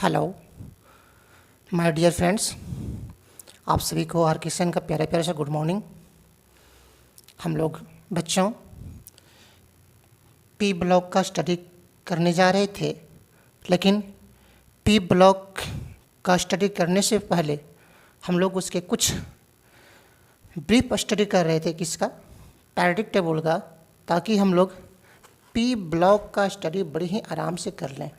Hello my dear friends, आप सभी को आर किशन का प्यारे प्यारे से गुड मॉर्निंग। हम लोग बच्चों पी ब्लॉक का स्टडी करने जा रहे थे, लेकिन पी ब्लॉक का स्टडी करने से पहले हम लोग उसके कुछ ब्रीफ स्टडी कर रहे थे, किसका, पैरेडिक टेबल का, ताकि हम लोग पी ब्लॉक का स्टडी बड़ी ही आराम से कर लें।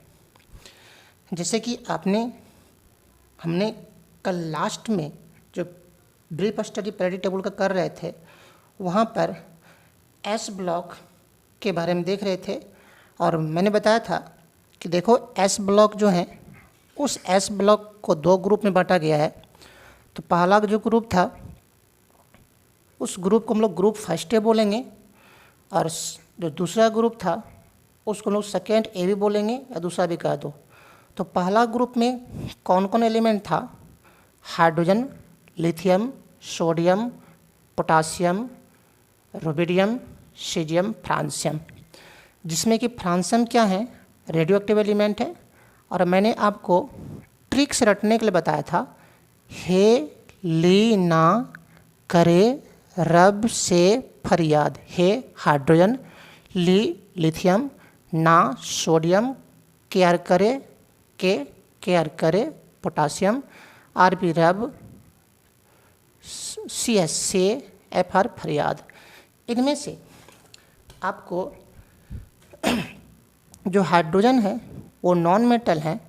जैसे कि हमने कल लास्ट में जो ब्रीफ स्टडी पैरेडिक टेबल का कर रहे थे, वहाँ पर एस ब्लॉक के बारे में देख रहे थे और मैंने बताया था कि देखो एस ब्लॉक जो है, उस एस ब्लॉक को दो ग्रुप में बांटा गया है। तो पहला जो ग्रुप था, उस ग्रुप को हम लोग ग्रुप फर्स्ट ए बोलेंगे, और जो दूसरा ग्रुप था उसको हम लोग सेकेंड ए भी बोलेंगे या दूसरा भी कह दो। तो पहला ग्रुप में कौन कौन एलिमेंट था? Hydrogen, lithium, sodium, potassium, rubidium, caesium, francium, जिसमें कि फ्रांसियम क्या है, रेडियो एक्टिव एलिमेंट है। और मैंने आपको ट्रिक से रटने के लिए बताया था, हे ली ना करे रब से फरियाद। हे हाइड्रोजन, ली लिथियम, ना सोडियम, केयर करे, के केयर करे पोटासियम, आर बी रब, सी एस से, एफ आर फरियाद। इनमें से आपको जो हाइड्रोजन है वो नॉन मेटल है,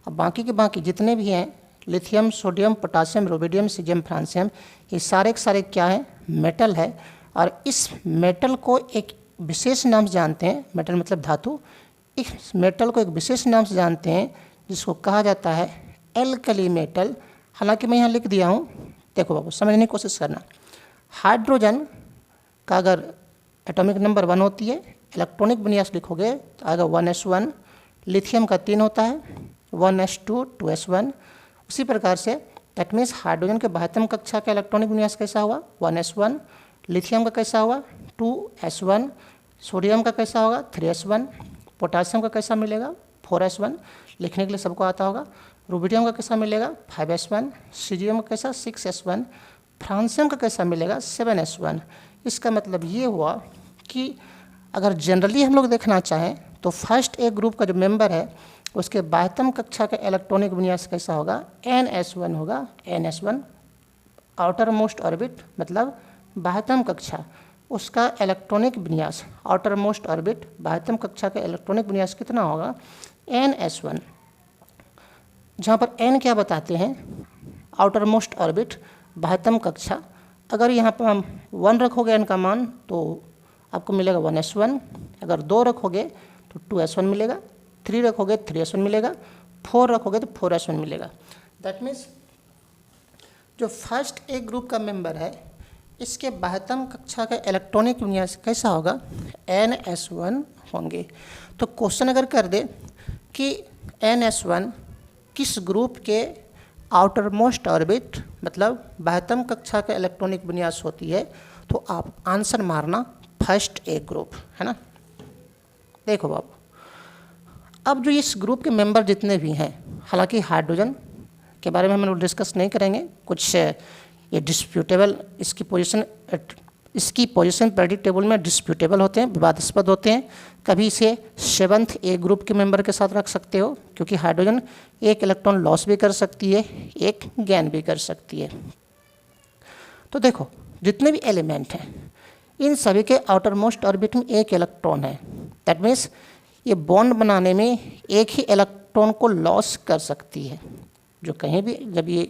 और बाकी के बाकी जितने भी हैं, lithium, sodium, potassium, rubidium, caesium, francium, ये सारे के सारे क्या है, मेटल है। और इस मेटल को एक विशेष नाम से जानते हैं, मेटल मतलब धातु, इस मेटल को एक विशेष नाम से जानते हैं जिसको कहा जाता है एल्कली मेटल। हालांकि मैं यहाँ लिख दिया हूँ, देखो बाबू समझने की कोशिश करना। हाइड्रोजन का अगर एटॉमिक नंबर 1 होती है, इलेक्ट्रॉनिक विन्यास लिखोगे तो आएगा 1s1। लिथियम का 3 होता है, 1s2, 2s1। उसी प्रकार से दैट मीन्स हाइड्रोजन के बाह्यतम कक्षा का इलेक्ट्रॉनिक विन्यास कैसा हुआ, 1s1। लिथियम का कैसा हुआ, 2s1। सोडियम का कैसा होगा, 3s1। पोटासियम का कैसा मिलेगा, 4s1, लिखने के लिए सबको आता होगा। रुबिडियम का कैसा मिलेगा, 5s1। सीजियम का कैसा, 6s1। फ्रांसियम का कैसा मिलेगा, 7s1। इसका मतलब ये हुआ कि अगर जनरली हम लोग देखना चाहें तो फर्स्ट ए ग्रुप का जो मेंबर है उसके बाह्यतम कक्षा का इलेक्ट्रॉनिक विन्यास कैसा होगा, ns1 होगा, ns1। आउटर मोस्ट ऑर्बिट मतलब बाह्यतम कक्षा, उसका इलेक्ट्रॉनिक विन्यास, आउटर मोस्ट ऑर्बिट बाह्यतम कक्षा का इलेक्ट्रॉनिक विन्यास कितना होगा, ns1। जहाँ पर n क्या बताते हैं, आउटर मोस्ट ऑर्बिट बाह्यतम कक्षा। अगर यहाँ पर हम 1 रखोगे n का मान तो आपको मिलेगा 1s1, अगर 2 रखोगे तो 2s1 मिलेगा, 3 रखोगे 3s1 मिलेगा, 4 रखोगे तो 4s1 मिलेगा। दैट मीन्स जो फर्स्ट ए ग्रुप का मेंबर है, इसके बाह्यतम कक्षा का इलेक्ट्रॉनिक विन्यास कैसा होगा, ns1 होंगे। तो क्वेश्चन अगर कर दे कि ns1 किस ग्रुप के आउटर मोस्ट ऑर्बिट मतलब बाह्यतम कक्षा का इलेक्ट्रॉनिक विन्यास होती है, तो आप आंसर मारना फर्स्ट ए ग्रुप, है ना। देखो बाबू, अब जो इस ग्रुप के मेंबर जितने भी हैं, हालांकि हाइड्रोजन के बारे में हम लोग डिस्कस नहीं करेंगे, कुछ ये डिस्प्यूटेबल, इसकी पोजीशन पैरेडिक टेबल में डिस्प्यूटेबल होते हैं, विवादास्पद होते हैं। कभी इसे 7th ए ग्रुप के मेंबर के साथ रख सकते हो, क्योंकि हाइड्रोजन एक इलेक्ट्रॉन लॉस भी कर सकती है, एक गेन भी कर सकती है। तो देखो जितने भी एलिमेंट हैं, इन सभी के आउटर मोस्ट ऑर्बिट में एक इलेक्ट्रॉन है। दैट मीन्स ये बॉन्ड बनाने में एक ही इलेक्ट्रॉन को लॉस कर सकती है। जो कहीं भी जब ये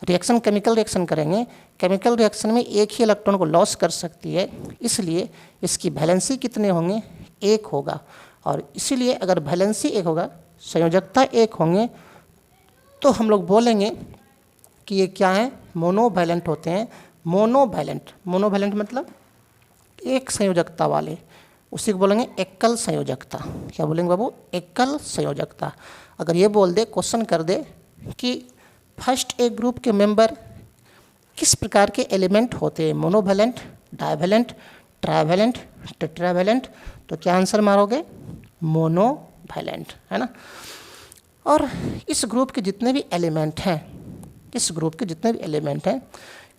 रिएक्शन केमिकल रिएक्शन करेंगे, केमिकल रिएक्शन में एक ही इलेक्ट्रॉन को लॉस कर सकती है, इसलिए इसकी वैलेंसी कितने होंगे, 1 होगा। और इसीलिए अगर वैलेंसी 1 होगा, संयोजकता 1 होंगे, तो हम लोग बोलेंगे कि ये क्या है, मोनोवैलेंट होते हैं। मोनोवैलेंट मतलब एक संयोजकता वाले, उसी को बोलेंगे एकल संयोजकता। क्या बोलेंगे बाबू, एकल संयोजकता। अगर ये बोल दे, क्वेश्चन कर दे कि फर्स्ट ए ग्रुप के मेंबर किस प्रकार के एलिमेंट होते हैं, मोनोवैलेंट, डाइवैलेंट, ट्राइवैलेंट, टेट्रावैलेंट, तो क्या आंसर मारोगे, मोनोवैलेंट, है ना। और इस ग्रुप के जितने भी एलिमेंट हैं, इस ग्रुप के जितने भी एलिमेंट हैं,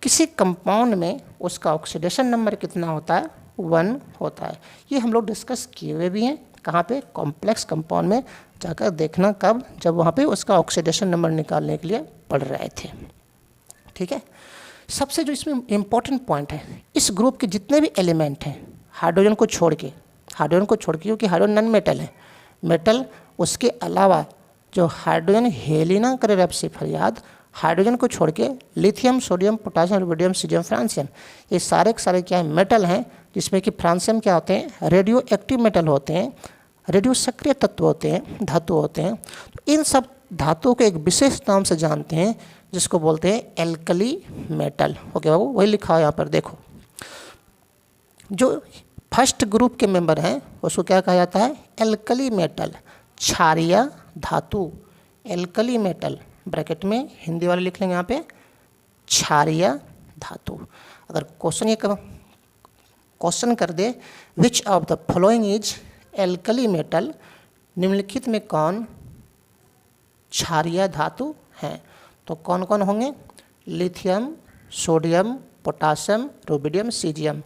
किसी कंपाउंड में उसका ऑक्सीडेशन नंबर कितना होता है, 1 होता है। ये हम लोग डिस्कस किए हुए भी हैं, कहाँ पे, कॉम्प्लेक्स कंपाउंड में जाकर देखना, कब, जब वहाँ पे उसका ऑक्सीडेशन नंबर निकालने के लिए पढ़ रहे थे। ठीक है। सबसे जो इसमें इम्पॉर्टेंट पॉइंट है, इस ग्रुप के जितने भी एलिमेंट हैं, हाइड्रोजन को छोड़ के, क्योंकि हाइड्रोजन नॉन मेटल है, मेटल उसके अलावा जो हाइड्रोजन हेलिना करे रब से फरियाद, हाइड्रोजन को छोड़ के lithium, sodium, potassium, rubidium, caesium, francium, ये सारे के सारे क्या है, मेटल हैं, जिसमें कि फ्रांसियम क्या होते हैं, रेडियो एक्टिव मेटल होते हैं, रेडियो सक्रिय तत्व होते हैं, धातु होते हैं। तो इन सब धातुओं को एक विशेष नाम से जानते हैं, जिसको बोलते हैं एल्कली मेटल। ओके बाबू, वही लिखा है यहाँ पर देखो। जो फर्स्ट ग्रुप के मेंबर हैं उसको क्या कहा जाता है, एल्कली मेटल, क्षारीय धातु, एल्कली मेटल, ब्रैकेट में हिंदी वाले लिख लेंगे यहाँ पे, क्षारीय धातु। अगर क्वेश्चन कर दे which of the following is alkali metal, निम्नलिखित में कौन क्षारीय धातु हैं, तो कौन कौन होंगे, lithium, sodium, potassium, rubidium, caesium,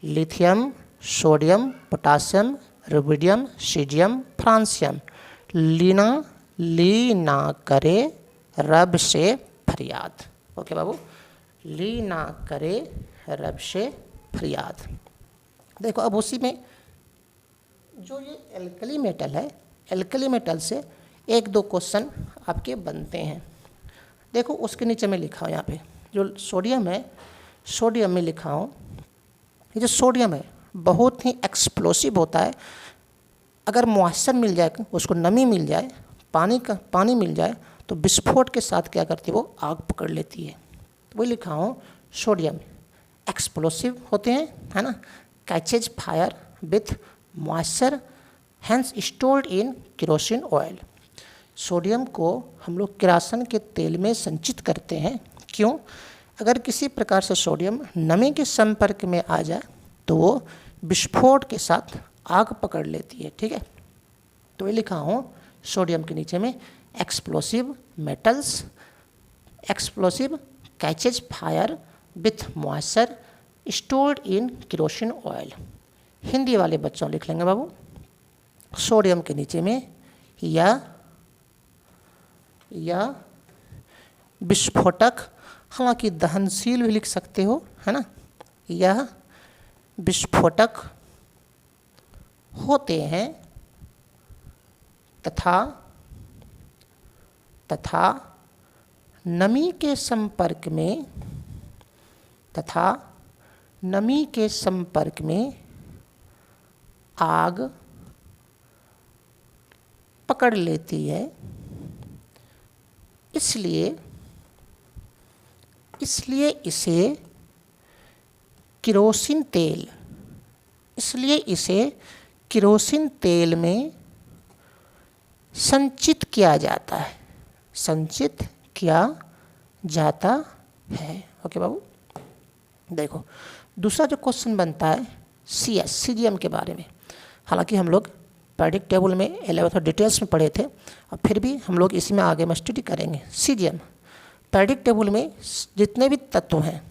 lithium, sodium, potassium, rubidium, caesium, francium. ली ना करे रब से फरियाद। ओके बाबू, ली ना करे रब से फरियाद। देखो अब उसी में जो ये एल्कली मेटल है, एल्कली मेटल से एक दो क्वेश्चन आपके बनते हैं। देखो उसके नीचे में लिखा हूँ यहाँ पे, जो सोडियम है, सोडियम में लिखा हूँ, ये जो सोडियम है बहुत ही एक्सप्लोसिव होता है। अगर मॉइस्चर मिल जाए, उसको नमी मिल जाए, पानी मिल जाए, तो विस्फोट के साथ क्या करती है, वो आग पकड़ लेती है। तो वही लिखा हूँ, सोडियम एक्सप्लोसिव होते हैं, है ना, catches fire with moisture, hence stored in kerosene oil. Sodium को हम लोग किरासन के तेल में संचित करते हैं। क्यों? अगर किसी प्रकार से सोडियम नमी के संपर्क में आ जाए तो वो विस्फोट के साथ आग पकड़ लेती है। ठीक है, तो ये लिखा हूँ सोडियम के नीचे में explosive metals, explosive catches fire with moisture, stored in kerosene oil. Hindi वाले बच्चों लिख लेंगे बाबू, सोडियम के नीचे में या विस्फोटक, हालांकि दहनशील भी लिख सकते हो, है ना, यह विस्फोटक होते हैं तथा नमी के संपर्क में आग पकड़ लेती है। इसलिए इसे केरोसिन तेल में संचित किया जाता है। ओके बाबू, देखो दूसरा जो क्वेश्चन बनता है सीजियम के बारे में। हालांकि हम लोग पैरियोडिक टेबल में 11th डिटेल्स में पढ़े थे, और फिर भी हम लोग इसी में आगे में स्टडी करेंगे। सीजियम पैरियोडिक टेबल में जितने भी तत्व हैं,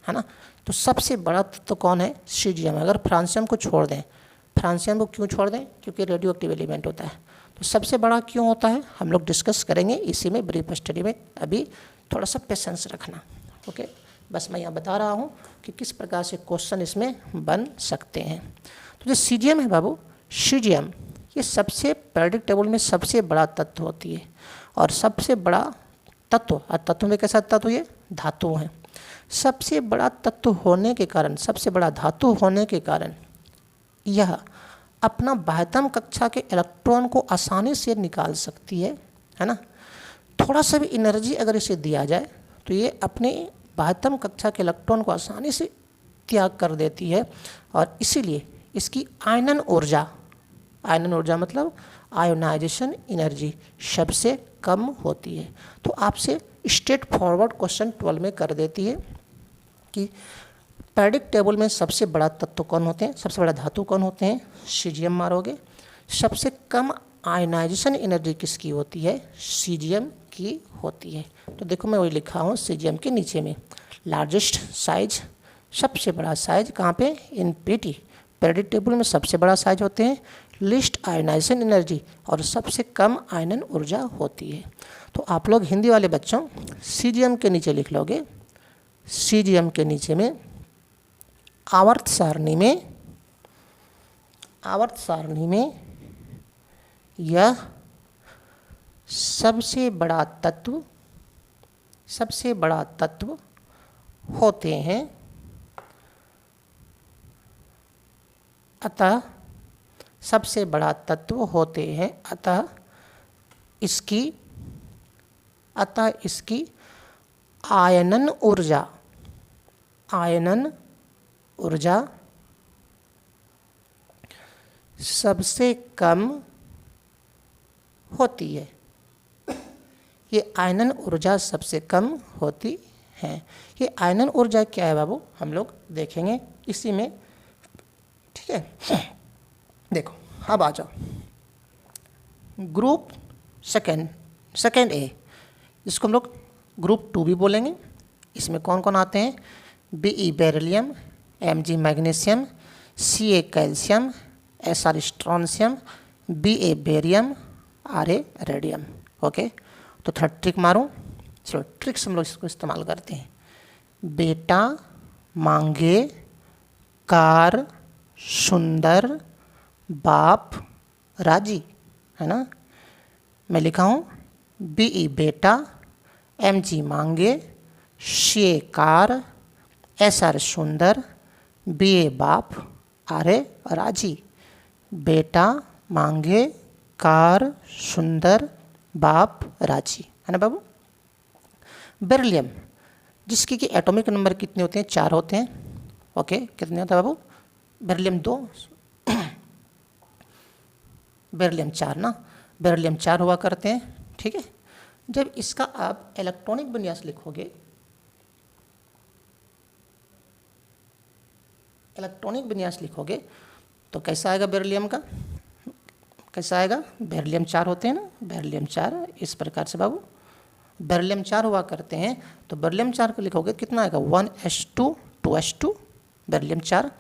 है ना, तो सबसे बड़ा तत्व कौन है, सीजियम। अगर फ्रांसियम को छोड़ दें, फ्रांसियम को क्यों छोड़ दें, क्योंकि रेडियो एक्टिव एलिमेंट होता है। तो सबसे बड़ा क्यों होता है हम लोग डिस्कस करेंगे इसी में ब्रीफ स्टडी में। अभी थोड़ा सा पेशेंस रखना। ओके, बस मैं यहाँ बता रहा हूँ कि किस प्रकार से क्वेश्चन इसमें बन सकते हैं। तो जो सीजियम है बाबू, सीजियम ये सबसे पैरियोडिक टेबल में सबसे बड़ा तत्व होती है, और सबसे बड़ा तत्व, और तत्व में कैसा तत्व, ये धातु हैं। सबसे बड़ा तत्व होने के कारण, सबसे बड़ा धातु होने के कारण यह अपना बाह्यतम कक्षा के इलेक्ट्रॉन को आसानी से निकाल सकती है ना। थोड़ा सा भी एनर्जी अगर इसे दिया जाए तो ये अपने बाह्यतम कक्षा के इलेक्ट्रॉन को आसानी से त्याग कर देती है, और इसीलिए इसकी आयनन ऊर्जा मतलब आयोनाइजेशन एनर्जी सबसे कम होती है। तो आपसे स्ट्रेट फॉरवर्ड क्वेश्चन 12 में कर देती है कि पैरियोडिक टेबल में सबसे बड़ा तत्व कौन होते हैं, सबसे बड़ा धातु कौन होते हैं, सीजियम मारोगे। सबसे कम आयनाइजेशन एनर्जी किसकी होती है? सीजियम की होती है। तो देखो मैं वही लिखा हूँ सीजियम के नीचे में, लार्जेस्ट साइज, सबसे बड़ा साइज कहाँ पे? इन पीरियोडिक टेबल में सबसे बड़ा साइज होते हैं, लिस्ट आयनाइजेशन एनर्जी, और सबसे कम आयनन ऊर्जा होती है। तो आप लोग हिंदी वाले बच्चों सीजियम के नीचे लिख लोगे, सीजियम के नीचे में आवर्त सारणी में यह सबसे बड़ा तत्व होते हैं, अतः सबसे बड़ा तत्व होते हैं, अतः इसकी आयनन ऊर्जा सबसे कम होती है। ये आयनन ऊर्जा सबसे कम होती है। ये आयनन ऊर्जा क्या है बाबू, हम लोग देखेंगे इसी में, ठीक है। देखो अब आ जाओ ग्रुप सेकेंड ए, इसको हम लोग ग्रुप 2 भी बोलेंगे। इसमें कौन कौन आते हैं? Be beryllium, Mg magnesium, Ca calcium, Sr strontium, Ba barium, Ra radium. Okay, तो थोड़ा ट्रिक मारूं, चलो ट्रिक्स हम लोग इसको इस्तेमाल करते हैं। बेटा मांगे कार सुंदर बाप राजी, है ना। मैं लिखा हूँ Be बेटा, Mg मांगे, Ca कार, Sr सुंदर, Ba बाप, Ra राजी। बेटा मांगे कार सुंदर बाप राजी, है ना बाबू। बेरिलियम, जिसकी कि एटॉमिक नंबर कितने होते हैं? 4 होते हैं। ओके, कितने होते हैं बाबू? बेरिलियम 2, बेरिलियम 4 ना, बेरिलियम 4 हुआ करते हैं, ठीक है। जब इसका आप इलेक्ट्रॉनिक विन्यास लिखोगे, तो कैसा आएगा बेरिलियम का? कैसा आएगा? बेरिलियम 4 होते हैं ना, बेरिलियम 4 इस प्रकार से बाबू बेरिलियम 4 हुआ करते हैं। तो बेरिलियम 4 को लिखोगे कितना आएगा? 1s2 2s2 beryllium 4।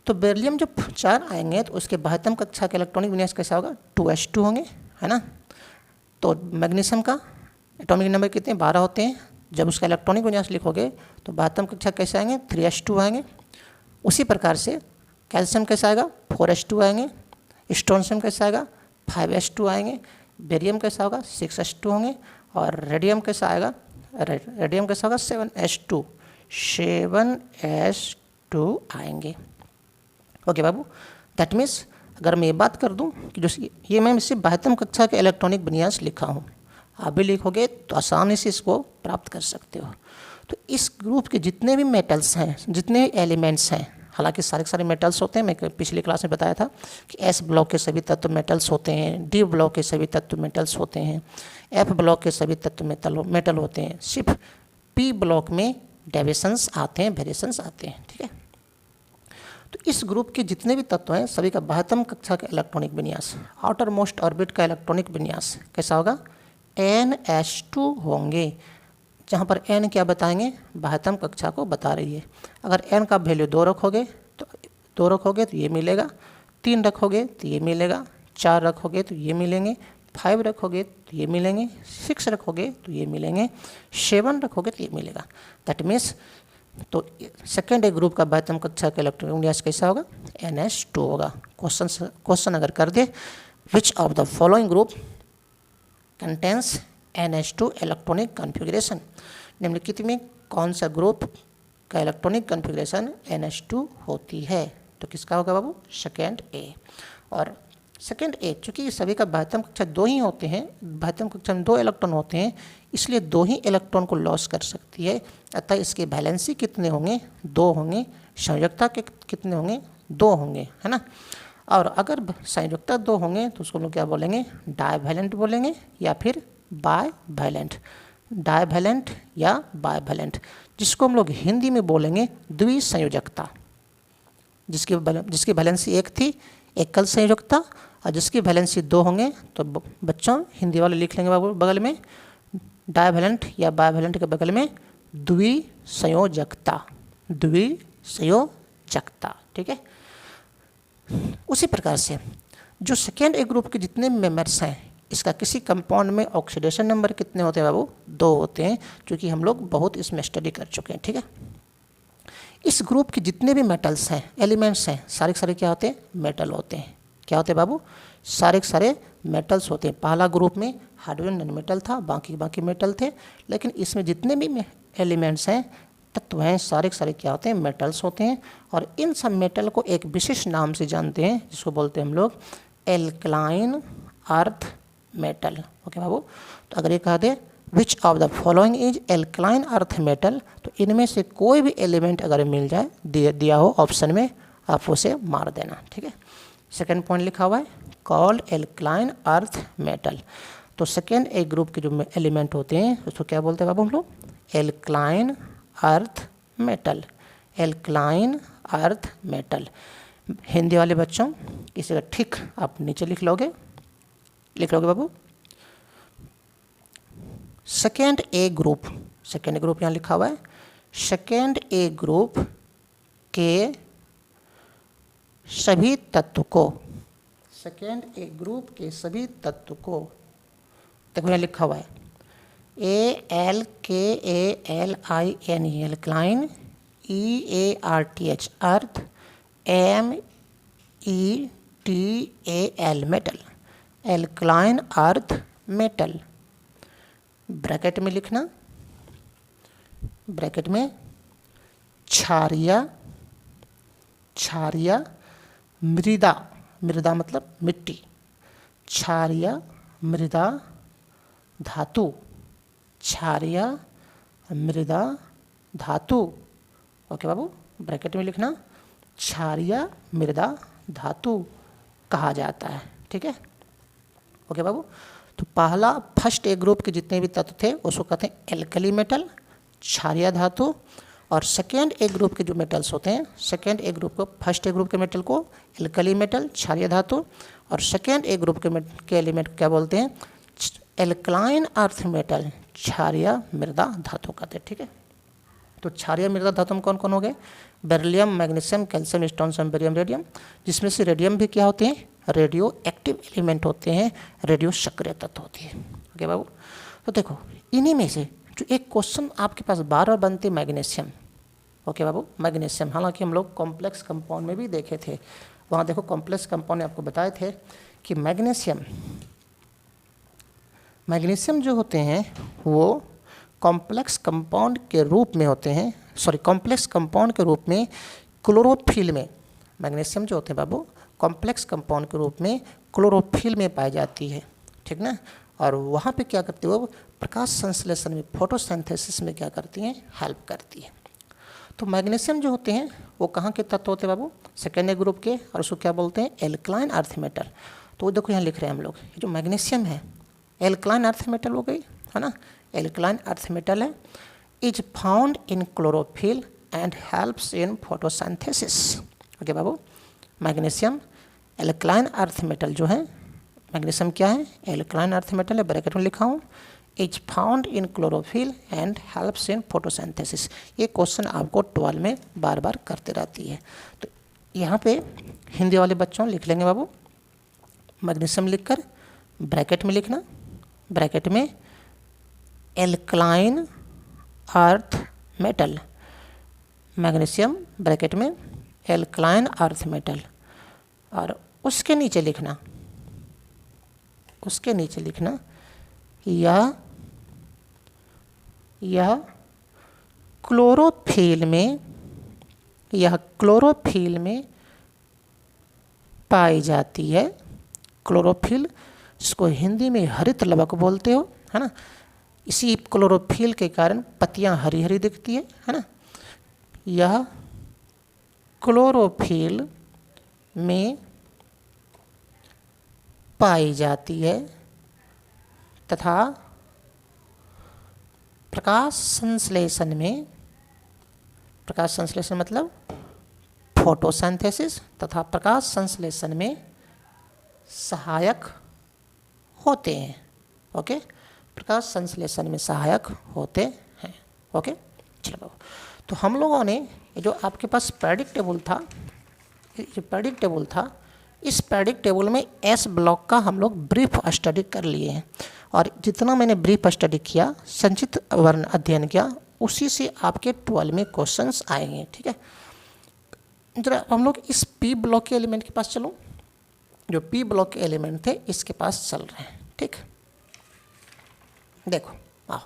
तो बेरिलियम जब 4 आएंगे तो उसके 72 कक्षा के इलेक्ट्रॉनिक विन्यास कैसा होगा? 2s2 होंगे, है ना। तो मैग्नीशियम का एटॉमिक नंबर कितने? 12 होते हैं। जब उसका इलेक्ट्रॉनिक विन्यास लिखोगे तो 72 कक्षा कैसे आएंगे? 3s2 आएंगे। उसी प्रकार से कैल्शियम कैसा आएगा? 4s2 आएंगे। स्ट्रोंशियम कैसा आएगा? 5s2 आएंगे। बेरियम कैसा होगा? 6s2 होंगे। और रेडियम कैसा आएगा? रेडियम कैसा होगा? 7s2 आएंगे। ओके बाबू, दैट मीन्स अगर मैं ये बात कर दूं कि जो ये मैं इसे 72 कक्षा के इलेक्ट्रॉनिक विन्यास लिखा हूँ, आप भी लिखोगे तो आसानी से इसको प्राप्त कर सकते हो। तो इस ग्रुप के जितने भी मेटल्स हैं, जितने एलिमेंट्स हैं, हालांकि सारे मेटल्स होते हैं, मैं पिछली क्लास में बताया था कि एस ब्लॉक के सभी तत्व मेटल्स होते हैं, डी ब्लॉक के सभी तत्व मेटल्स होते हैं, एफ ब्लॉक के सभी तत्व मेटल होते हैं, सिर्फ पी ब्लॉक में डेविएशंस आते हैं, वेरिएशंस आते हैं, ठीक है। तो इस ग्रुप के जितने भी तत्व हैं सभी का 72 कक्षा का इलेक्ट्रॉनिक विन्यास, आउटर मोस्ट ऑर्बिट का इलेक्ट्रॉनिक विन्यास कैसा होगा? NS2 होंगे, जहाँ पर n क्या बताएंगे? 72 कक्षा को बता रही है। अगर n का वैल्यू 2 रखोगे तो ये मिलेगा, 3 रखोगे तो ये मिलेगा, 4 रखोगे तो ये मिलेंगे, 5 रखोगे तो ये मिलेंगे, 6 रखोगे तो ये मिलेंगे, 7 रखोगे तो ये मिलेगा। दैट मीन्स तो सेकेंड ए ग्रुप का 72 कक्षा का इलेक्ट्रॉनिक विन्यास कैसा होगा? NS2 होगा। क्वेश्चन अगर कर दे, which of the following group contains NH2 electronic configuration, निम्नलिखित में कौन सा ग्रुप का इलेक्ट्रॉनिक कॉन्फ़िगरेशन NH2 होती है? तो किसका होगा बाबू? सेकेंड ए। और सेकेंड ए चूँकि सभी का 72 कक्षा 2 ही होते हैं, 72 कक्षा में 2 इलेक्ट्रॉन होते हैं, इसलिए 2 ही इलेक्ट्रॉन को लॉस कर सकती है। अतः इसके वैलेंसी कितने होंगे? 2 होंगे। संयोजकता के कितने होंगे? 2 होंगे, है ना। और अगर संयोजकता 2 होंगे तो उसको हम लोग क्या बोलेंगे? डाइवैलेंट बोलेंगे या फिर बाइवैलेंट, डाइवैलेंट या बाइवैलेंट, जिसको हम लोग हिंदी में बोलेंगे द्विसंयोजकता, जिसकी वैलेंसी 1 थी, एकल संयोजकता, और जिसकी वैलेंसी 2 होंगे तो बच्चों हिंदी वाले लिख लेंगे बाबू बगल में डाइवैलेंट या बाइवैलेंट के बगल में द्विसंयोजकता, द्विसंयोजकता। ठीक है। उसी प्रकार से जो सेकेंड ए ग्रुप के जितने मेंबर्स हैं, इसका किसी कंपाउंड में ऑक्सीडेशन नंबर कितने होते हैं बाबू? 2 होते हैं, क्योंकि हम लोग बहुत इसमें स्टडी कर चुके हैं। ठीक है। इस ग्रुप के जितने भी मेटल्स हैं, एलिमेंट्स हैं, सारे के सारे क्या होते हैं? मेटल होते हैं। क्या होते हैं बाबू? सारे के सारे मेटल्स होते हैं। पहला ग्रुप में हाइड्रोजन नॉन मेटल था, बाकी मेटल थे, लेकिन इसमें जितने भी एलिमेंट्स हैं, तत्व हैं, सारे के सारे क्या होते हैं? मेटल्स होते हैं। और इन सब मेटल को एक विशिष्ट नाम से जानते हैं, जिसको बोलते हैं हम लोग एल्कलाइन अर्थ मेटल। ओके बाबू। तो अगर ये कहा दे which of the following is alkaline earth metal, तो इनमें से कोई भी एलिमेंट अगर मिल जाए, दिया हो ऑप्शन में, आप उसे मार देना। ठीक है। सेकेंड पॉइंट लिखा हुआ है कॉल्ड एल्कलाइन अर्थ मेटल। तो सेकेंड ए ग्रुप के जो एलिमेंट होते हैं उसको क्या बोलते हैं बाबू हम लोग? Alkaline earth metal, alkaline earth metal. Hindi वाले बच्चों इसे ठीक आप नीचे लिख लोगे बाबू। सेकेंड ए ग्रुप यहाँ लिखा हुआ है। सेकेंड ए ग्रुप के सभी तत्व को, सेकेंड ए ग्रुप के सभी तत्व को, देखो यहाँ लिखा हुआ है ALKALINE एल्कलाइन, EARTH अर्थ, METAL metal, alkaline earth metal. Bracket में लिखना, ब्रैकेट में क्षारीय मृदा, मृदा मतलब मिट्टी, क्षारीय मृदा धातु, क्षारीय मृदा धातु। ओके बाबू। ब्रैकेट में लिखना क्षारीय मृदा धातु कहा जाता है। ठीक है। ओके बाबू। तो पहला फर्स्ट ए ग्रुप के जितने भी तत्व थे उसको कहते हैं एल्कली मेटल, क्षारीय धातु। और सेकेंड ए ग्रुप के जो मेटल्स होते हैं, सेकेंड ए ग्रुप को, फर्स्ट ए ग्रुप के मेटल को एल्कली मेटल, क्षारीय धातु, और सेकेंड ए ग्रुप के एलिमेंट क्या बोलते हैं? एल्कलाइन अर्थ मेटल, क्षारीय मृदा धातु कहते हैं। ठीक है। तो क्षारीय मृदा धातु में कौन कौन हो गए? Beryllium, magnesium, calcium, strontium, barium, radium, जिसमें से रेडियम भी क्या होते हैं? रेडियो एक्टिव एलिमेंट होते हैं, रेडियो सक्रिय तत्व होती है। ओके बाबू। तो देखो इन्हीं में से जो एक क्वेश्चन आपके पास बार बार बनते, मैग्नीशियम। ओके बाबू। मैग्नीशियम हालांकि हम लोग कॉम्प्लेक्स कंपाउंड में भी देखे थे, वहाँ देखो कॉम्प्लेक्स कंपाउंड आपको बताए थे कि मैग्नीशियम जो होते हैं वो कॉम्प्लेक्स कंपाउंड के रूप में होते हैं, कॉम्प्लेक्स कंपाउंड के रूप में क्लोरोफिल में, मैग्नीशियम जो होते हैं बाबू कॉम्प्लेक्स कंपाउंड के रूप में क्लोरोफिल में पाई जाती है। ठीक ना। और वहाँ पे क्या करती है वो? प्रकाश संश्लेषण में, फोटोसिंथेसिस में क्या करती हैं? हेल्प करती है। तो मैग्नीशियम जो होते हैं वो कहाँ के तत्व होते हैं बाबू? सेकेंड ए ग्रुप के, और उसको क्या बोलते हैं? Alkaline earth metal. तो देखो यहाँ लिख रहे हैं हम लोग, जो मैग्नीशियम है एल्कलाइन अर्थ मेटल हो गई, है ना, एल्कलाइन अर्थ मेटल है, is found in chlorophyll and helps in photosynthesis. Okay Babu. Magnesium alkaline earth metal जो है, मैग्नीशियम क्या है? एल्कलाइन अर्थ मेटल है, ब्रैकेट में लिखा हूँ, is found in chlorophyll and helps in photosynthesis. ये क्वेश्चन आपको 12 में बार बार करते रहती है। तो यहाँ पे हिंदी वाले बच्चों लिख लेंगे बाबू, मैग्नीशियम लिखकर ब्रैकेट में लिखना, ब्रैकेट में alkaline earth metal, magnesium bracket में एल्कलाइन अर्थ मेटल, और उसके नीचे लिखना यह क्लोरोफिल में पाई जाती है। क्लोरोफिल, इसको हिंदी में हरित लवक बोलते हो, है ना। इसी क्लोरोफिल के कारण पत्तियां हरी हरी दिखती है ना। यह क्लोरोफिल में पाई जाती है तथा प्रकाश संश्लेषण मतलब फोटोसिंथेसिस, तथा प्रकाश संश्लेषण में सहायक होते हैं। ओके, प्रकाश संश्लेषण में सहायक होते हैं। ओके, चलो, तो हम लोगों ने ये जो आपके पास पैरियोडिक टेबल था, ये पैरियोडिक टेबल था, इस पैरियोडिक टेबल में एस ब्लॉक का हम लोग ब्रीफ स्टडी कर लिए हैं, और जितना मैंने ब्रीफ स्टडी किया, संक्षिप्त वर्ण अध्ययन किया, उसी से आपके 12 में क्वेश्चंस आएंगे। ठीक है, जरा हम लोग इस पी ब्लॉक के एलिमेंट के पास चलो, जो पी ब्लॉक के एलिमेंट थे इसके पास चल रहे हैं। ठीक, देखो, आओ,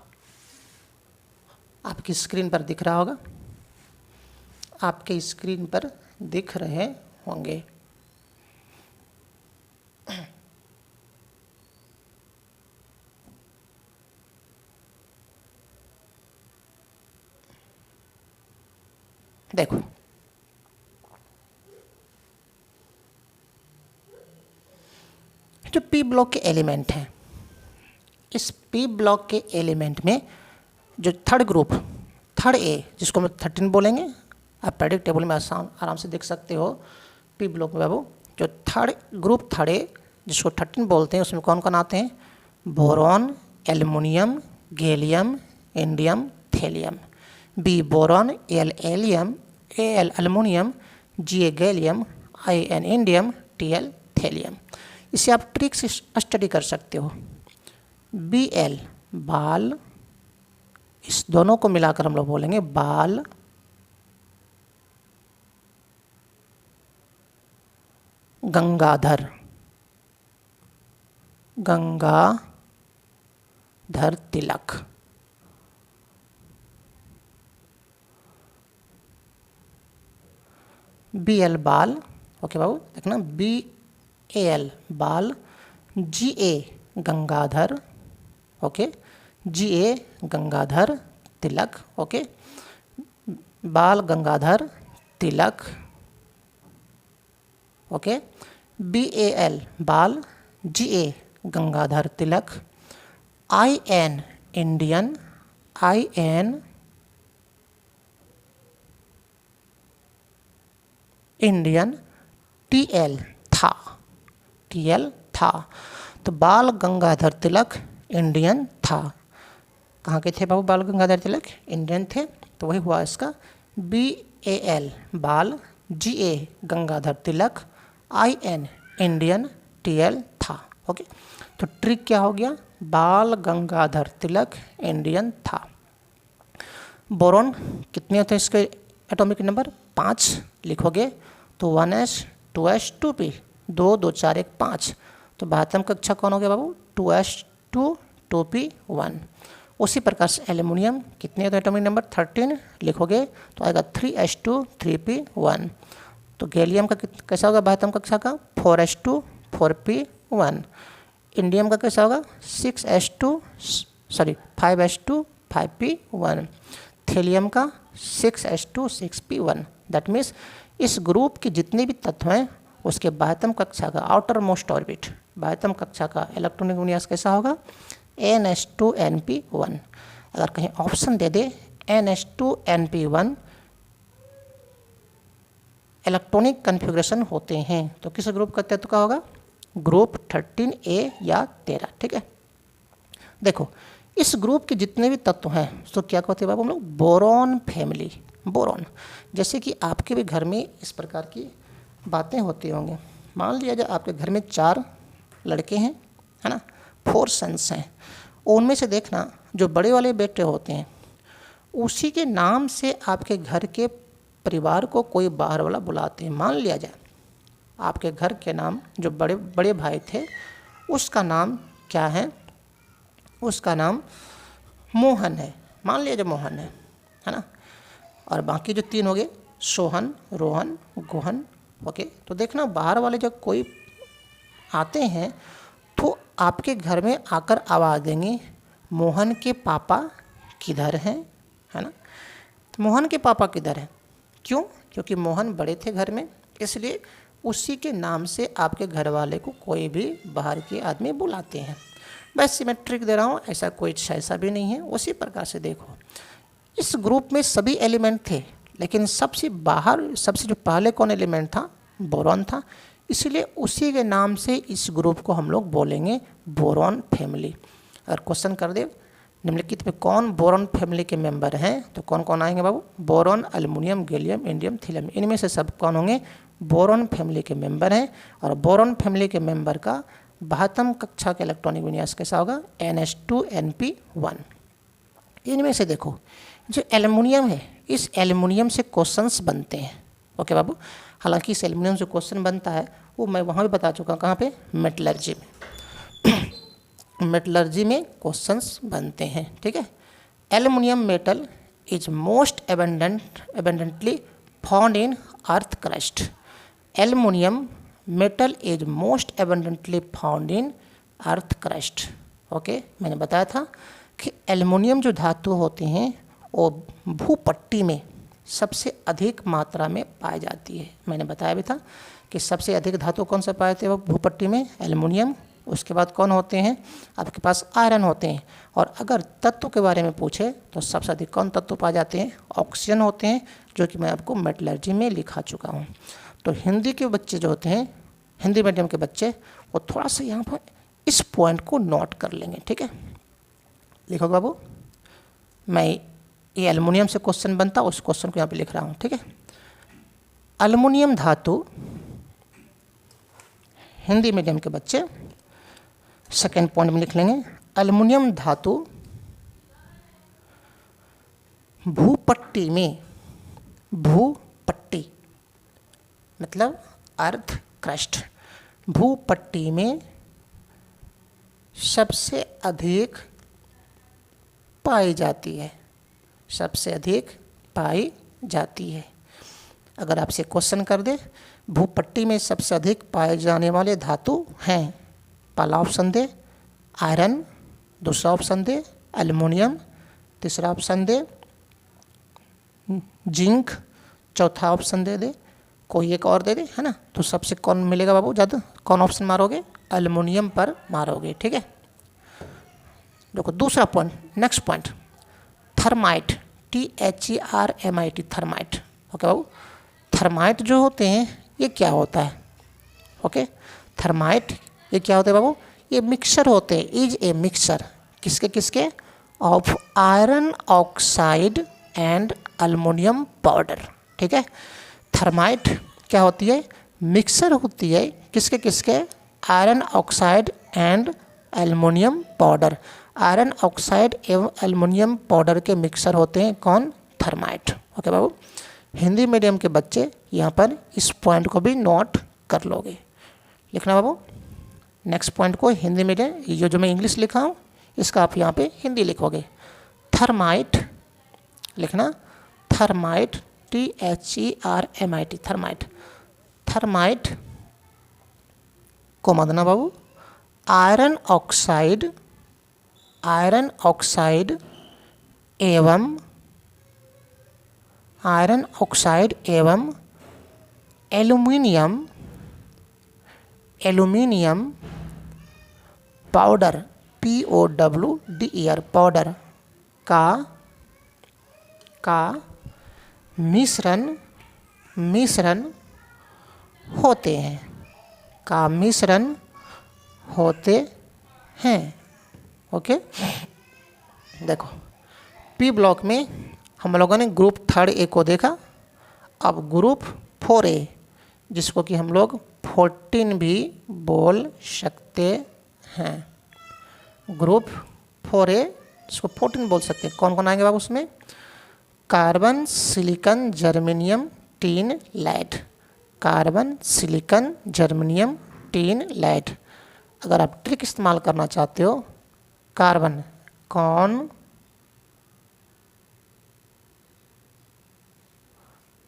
आपकी स्क्रीन पर दिख रहा होगा, आपके स्क्रीन पर दिख रहे होंगे। देखो, जो पी ब्लॉक के एलिमेंट हैं, इस पी ब्लॉक के एलिमेंट में जो थर्ड ग्रुप, थर्ड ए, जिसको हम 13 बोलेंगे, आप पैरियोडिक टेबल में आराम से देख सकते हो पी ब्लॉक में बाबू, जो थर्ड ग्रुप, थर्ड ए, जिसको 13 बोलते हैं, उसमें कौन कौन आते हैं? Boron, aluminium, gallium, indium, thallium. B boron, L एलियम, A L aluminium, G A gallium, I N indium, T L thallium. इसे आप ट्रिक से स्टडी कर सकते हो। बी एल बाल, इस दोनों को मिलाकर हम लोग बोलेंगे Bal, Gangadhar, Gangadhar Tilak. B L Bal, okay बाबू, देखना, B A L Bal, G A Gangadhar, okay, G A Gangadhar Tilak, okay, Bal Gangadhar Tilak, okay, B A L Bal, G A Gangadhar Tilak, I N Indian, I N Indian, T L था, टी एल था। तो बाल गंगाधर तिलक इंडियन था। कहाँ के थे बाबू बाल गंगाधर तिलक? इंडियन थे, तो वही हुआ इसका B A L Bal, G A Gangadhar Tilak, I N Indian, T L था। ओके, तो ट्रिक क्या हो गया? बाल गंगाधर तिलक इंडियन था। बोरॉन कितने होते हैं इसके एटॉमिक नंबर? 5 लिखोगे तो 1s 2s 2p, 2 2 4 1 5। तो 72 कक्षा कौन हो गया बाबू? 2s2 2p 1। उसी प्रकार से एल्युमिनियम कितने होते हैं एटॉमिक नंबर? 13 लिखोगे तो आएगा 3s2 3p 1। तो गैलियम का कैसा होगा 72 कक्षा का? 4s2 4p 1। इंडियम का कैसा होगा? 5s2 5p 1। थैलियम का 6s2 6p 1। दैट मीन्स इस ग्रुप के जितने भी तत्व हैं उसके 72 कक्षा का आउटर मोस्ट ऑर्बिट, 72 कक्षा का इलेक्ट्रॉनिक विन्यास कैसा होगा? ns2np1। अगर कहीं ऑप्शन दे दे ns2np1 इलेक्ट्रॉनिक कन्फिग्रेशन होते हैं तो किस ग्रुप का तत्व का होगा? ग्रुप 13A या 13। ठीक है, देखो इस ग्रुप के जितने भी तत्व हैं तो क्या कहते हैं बाबू हम लोग? Boron family. बोरॉन, जैसे कि आपके भी घर में इस प्रकार की बातें होती होंगी। मान लिया जाए आपके घर में 4 लड़के हैं, है ना, 4 सन्स हैं। उनमें से देखना जो बड़े वाले बेटे होते हैं उसी के नाम से आपके घर के परिवार को कोई बाहर वाला बुलाते हैं। मान लिया जाए आपके घर के नाम जो बड़े बड़े भाई थे उसका नाम क्या है? उसका नाम मोहन है। मान लिया जाए मोहन है ना, और बाकी जो 3 हो गए सोहन, रोहन, गोहन। ओके, तो देखना बाहर वाले जब कोई आते हैं तो आपके घर में आकर आवाज़ देंगे मोहन के पापा किधर हैं, है ना। तो मोहन के पापा किधर हैं? क्यों? क्योंकि मोहन बड़े थे घर में, इसलिए उसी के नाम से आपके घर वाले को कोई भी बाहर के आदमी बुलाते हैं। बस मैं ट्रिक दे रहा हूँ, ऐसा कोई ऐसा भी नहीं है। उसी प्रकार से देखो इस ग्रुप में सभी एलिमेंट थे, लेकिन सबसे बाहर सबसे जो पहले कौन एलिमेंट था? बोरॉन था। इसलिए उसी के नाम से इस ग्रुप को हम लोग बोलेंगे बोरॉन फैमिली। अगर क्वेश्चन कर दे निम्नलिखित में कौन बोरॉन फैमिली के मेंबर हैं, तो कौन कौन आएंगे बाबू? Boron, aluminium, gallium, indium, thallium. इनमें से सब कौन होंगे? बोरॉन फैमिली के मेंबर हैं। और बोरॉन फैमिली के मेंबर का 72 कक्षा के इलेक्ट्रॉनिक विन्यास कैसा होगा? NH2Np1। इनमें से देखो जो एल्युमिनियम है, इस एल्युमिनियम से क्वेश्चंस बनते हैं। ओके बाबू, हालांकि इस एल्युमिनियम से क्वेश्चन बनता है वो मैं वहाँ भी बता चुका हूँ, कहाँ पे? मेटलर्जी में। मेटलर्जी में क्वेश्चंस बनते हैं, ठीक है। Aluminium metal is most abundantly found in earth crust. Aluminium metal is most abundantly found in earth crust. Okay, मैंने बताया था कि एल्युमिनियम जो धातु होती हैं वो भूपट्टी में सबसे अधिक मात्रा में पाई जाती है। मैंने बताया भी था कि सबसे अधिक धातु कौन सा पाए जाते हैं वो भूपट्टी में? एल्युमिनियम। उसके बाद कौन होते हैं? आपके पास आयरन होते हैं। और अगर तत्व के बारे में पूछे तो सबसे अधिक कौन तत्व पाए जाते हैं? ऑक्सीजन होते हैं, जो कि मैं आपको मेटलर्जी में लिखा चुका हूँ। तो हिंदी के बच्चे जो होते हैं, हिंदी मीडियम के बच्चे, वो थोड़ा सा यहाँ पर इस पॉइंट को नोट कर लेंगे, ठीक है। लिखो बाबू, मैं ये एल्युमिनियम से क्वेश्चन बनता उस क्वेश्चन को यहाँ पे लिख रहा हूँ, ठीक है। एल्युमिनियम धातु, हिंदी मीडियम के बच्चे सेकेंड पॉइंट में लिख लेंगे, एल्युमिनियम धातु भूपट्टी में, भूपट्टी मतलब अर्थ क्रस्ट, भूपट्टी में सबसे अधिक पाई जाती है, सबसे अधिक पाई जाती है। अगर आपसे क्वेश्चन कर दे भूपट्टी में सबसे अधिक पाए जाने वाले धातु हैं, पहला ऑप्शन दे आयरन, दूसरा ऑप्शन दे एल्युमिनियम, तीसरा ऑप्शन दे जिंक, चौथा ऑप्शन दे कोई एक और दे दे, है ना। तो सबसे कौन मिलेगा बाबू ज़्यादा? कौन ऑप्शन मारोगे? एल्युमिनियम पर मारोगे, ठीक है। देखो दूसरा point, next point, thermite, THERMIT, thermite. Okay बाबू, थर्माइट जो होते हैं ये क्या होता है? ओके, थर्माइट ये क्या होते हैं बाबू? ये मिक्सचर होते हैं, इज ए मिक्सचर, किसके किसके? Of iron oxide and aluminium powder, ठीक है। थर्माइट क्या होती है? मिक्सचर होती है, किसके किसके? Iron oxide and aluminium powder. Iron oxide एवं एल्युमिनियम पाउडर के मिक्सर होते हैं कौन? थर्माइट। ओके बाबू, हिंदी मीडियम के बच्चे यहाँ पर इस पॉइंट को भी नोट कर लोगे, लिखना बाबू। नेक्स्ट पॉइंट को हिंदी मीडियम, ये जो मैं इंग्लिश लिखा हूँ इसका आप यहाँ पे हिंदी लिखोगे। थर्माइट लिखना, थर्माइट, THERMIT, थर्माइट। थर्माइट को मदना बाबू आयरन ऑक्साइड, आयरन ऑक्साइड एवं आयरन ऑक्साइड एवं aluminium, aluminium powder, POWDER, powder का मिश्रण होते हैं, का मिश्रण होते हैं। ओके, देखो पी ब्लॉक में हम लोगों ने ग्रुप 3A को देखा। अब ग्रुप 4A, जिसको कि हम लोग 14 भी बोल सकते हैं, ग्रुप 4A जिसको 14 बोल सकते हैं। कौन कौन आएंगे बाबू उसमें? Carbon, silicon, germanium, tin, lead. Carbon, silicon, germanium, tin, lead. अगर आप ट्रिक इस्तेमाल करना चाहते हो, कार्बन कौन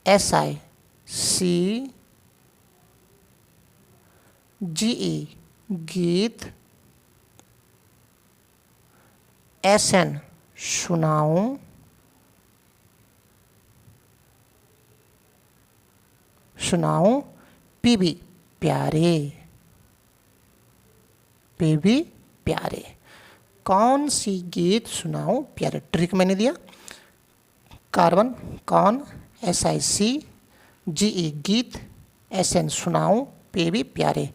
SI GE गीत, SN सुनाऊं, PB प्यारे, PB प्यारे। कौन सी गीत सुनाऊं प्यारे? ट्रिक मैंने दिया, कार्बन कौन SIC, GE गीत, SN सुनाऊं पीबी प्यारे।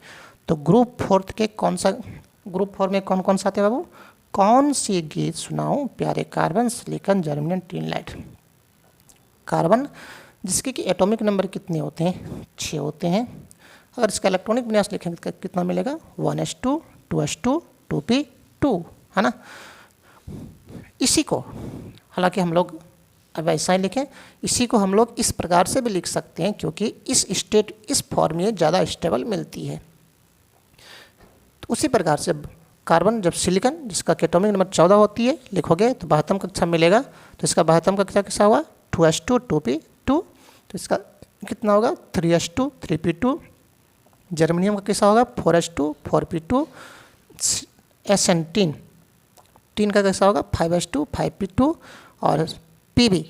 तो ग्रुप 4 के ग्रुप 4 में कौन कौन सा आते हैं बाबू? कौन सी गीत सुनाऊं प्यारे? Carbon, silicon, germanium, tin, light. Carbon जिसके कि एटॉमिक नंबर कितने होते हैं? 6 होते हैं। अगर इसका इलेक्ट्रॉनिक विन्यास लिखेंगे तो कितना मिलेगा? 1s2 2s2 2p2, है ना। इसी को हालांकि हम लोग अब ऐसा ही लिखें, इसी को हम लोग इस प्रकार से भी लिख सकते हैं क्योंकि इस फॉर्म में ज़्यादा स्टेबल मिलती है। तो उसी प्रकार से कार्बन जब सिलिकॉन जिसका एटॉमिक नंबर 14 होती है लिखोगे तो 72 कक्षा मिलेगा। तो इसका 72 कक्षा कैसा हुआ? 2s2 2p2। तो इसका कितना होगा? 3s2 3p2। जर्मेनियम का कैसा होगा? 4s2 4p2। SN टीन का कैसा होगा? 5s2 5p2। और पीबी